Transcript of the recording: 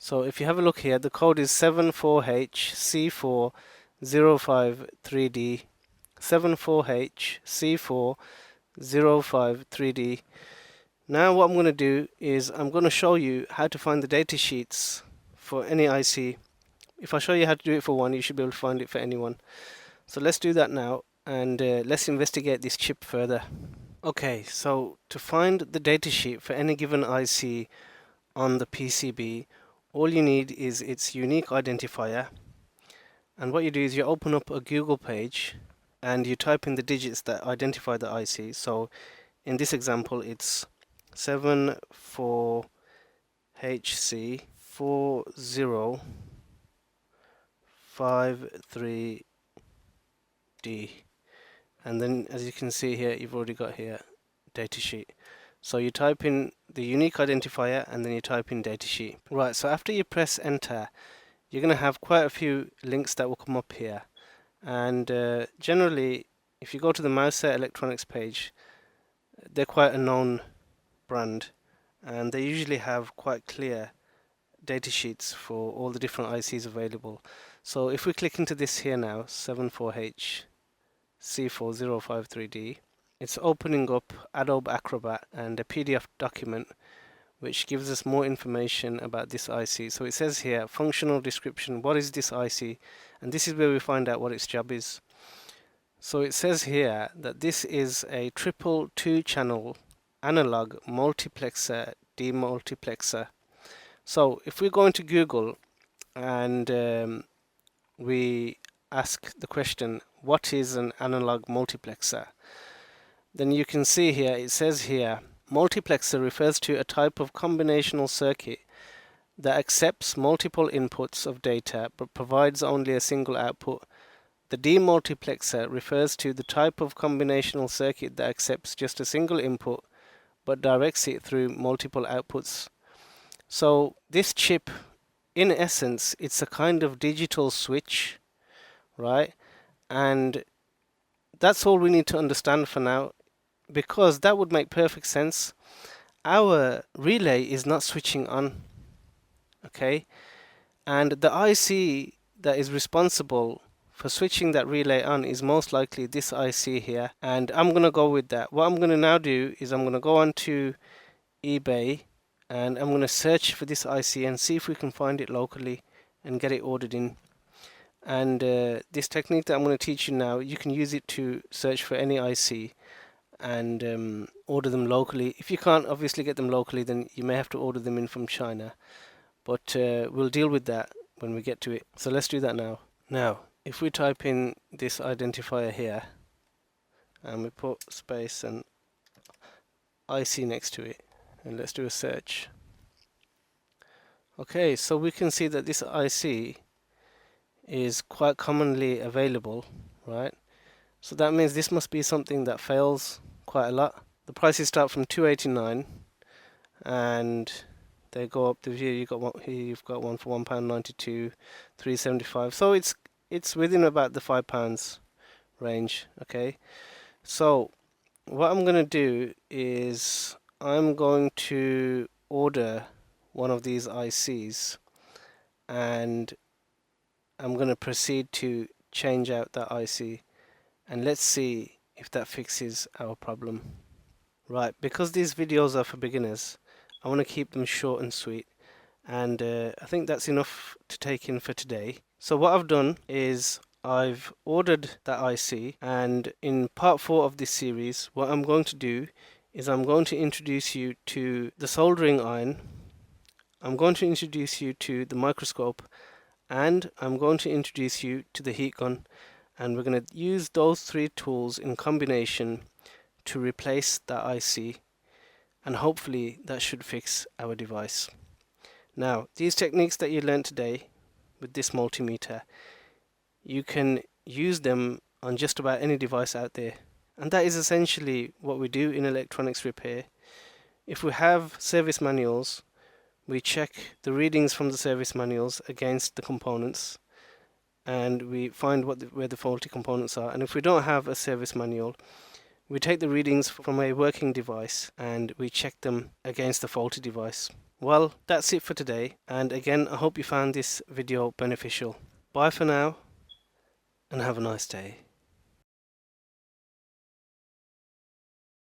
So if you have a look here, the code is 74HC4053D, 74HC4053D. Now what I'm going to do is I'm going to show you how to find the data sheets for any IC. If I show you how to do it for one, you should be able to find it for anyone. So let's do that now, and let's investigate this chip further. Okay, so to find the datasheet for any given IC on the PCB, all you need is its unique identifier. And what you do is you open up a Google page and you type in the digits that identify the IC. So in this example, it's 74HC4053D. And then as you can see here, you've already got here datasheet. So you type in the unique identifier and then you type in datasheet. Right, so after you press enter, you're going to have quite a few links that will come up here. And generally, if you go to the Mouser Electronics page, they're quite a known brand, and they usually have quite clear datasheets for all the different ICs available. So if we click into this here now, 74HC4053D, it's opening up Adobe Acrobat and a PDF document which gives us more information about this IC. So it says here, functional description, what is this IC? And this is where we find out what its job is. So it says here that this is a triple 2-channel analog multiplexer demultiplexer. So if we go into Google and we ask the question, what is an analog multiplexer? Then you can see here, it says here, multiplexer refers to a type of combinational circuit that accepts multiple inputs of data but provides only a single output. The demultiplexer refers to the type of combinational circuit that accepts just a single input but directs it through multiple outputs. So this chip, in essence, it's a kind of digital switch, right? And that's all we need to understand for now, because that would make perfect sense. Our relay is not switching on, okay? And the IC that is responsible for switching that relay on is most likely this IC here, and I'm going to go with that. What I'm going to now do is I'm going to go on to eBay and I'm going to search for this IC and see if we can find it locally and get it ordered in. And this technique that I'm going to teach you now, you can use it to search for any IC and order them locally. If you can't obviously get them locally, then you may have to order them in from China, but we'll deal with that when we get to it. So let's do that now. Now if we type in this identifier here and we put space and IC next to it, and let's do a search. Okay, so we can see that this IC is quite commonly available, right? So that means this must be something that fails quite a lot. The prices start from $2.89 and they go up to here. You got one here. You've got one for £1.92, £3.75. So it's within about the £5 range. Okay. So what I'm going to do is I'm going to order one of these ICs, and I'm going to proceed to change out that IC, and let's see if that fixes our problem. Right, because these videos are for beginners, I want to keep them short and sweet, and I think that's enough to take in for today. So what I've done is I've ordered that IC, and in part 4 of this series, what I'm going to do is I'm going to introduce you to the soldering iron, I'm going to introduce you to the microscope, and I'm going to introduce you to the heat gun, and we're going to use those 3 tools in combination to replace that IC, and hopefully that should fix our device. Now, these techniques that you learned today with this multimeter, you can use them on just about any device out there, and that is essentially what we do in electronics repair. If we have service manuals, we check the readings from the service manuals against the components, and we find where the faulty components are. And if we don't have a service manual, we take the readings from a working device and we check them against the faulty device. Well, that's it for today, and again, I hope you found this video beneficial. Bye for now, and have a nice day.